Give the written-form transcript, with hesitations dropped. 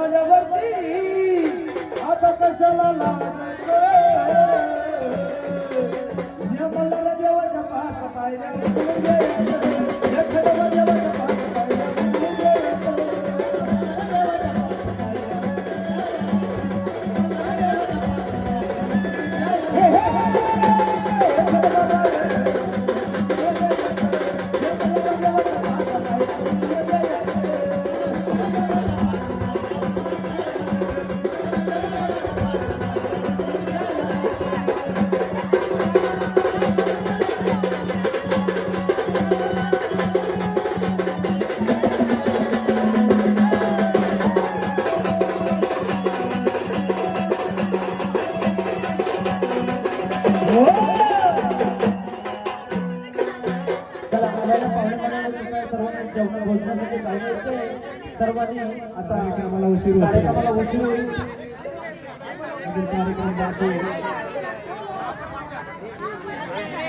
माझ्यावरती आता कशाला लागायचं या मला देवाच्या पाच पायऱ्या उचलून घ्यायचं. या खडोबा देवाच्या पाच पायऱ्या उचलून घ्यायचं. हे, हे, हे. जेवण भोजनासाठी जायचं सर्वांनी आता कार्यक्रमाला उशीर होईल. कार्यक्रम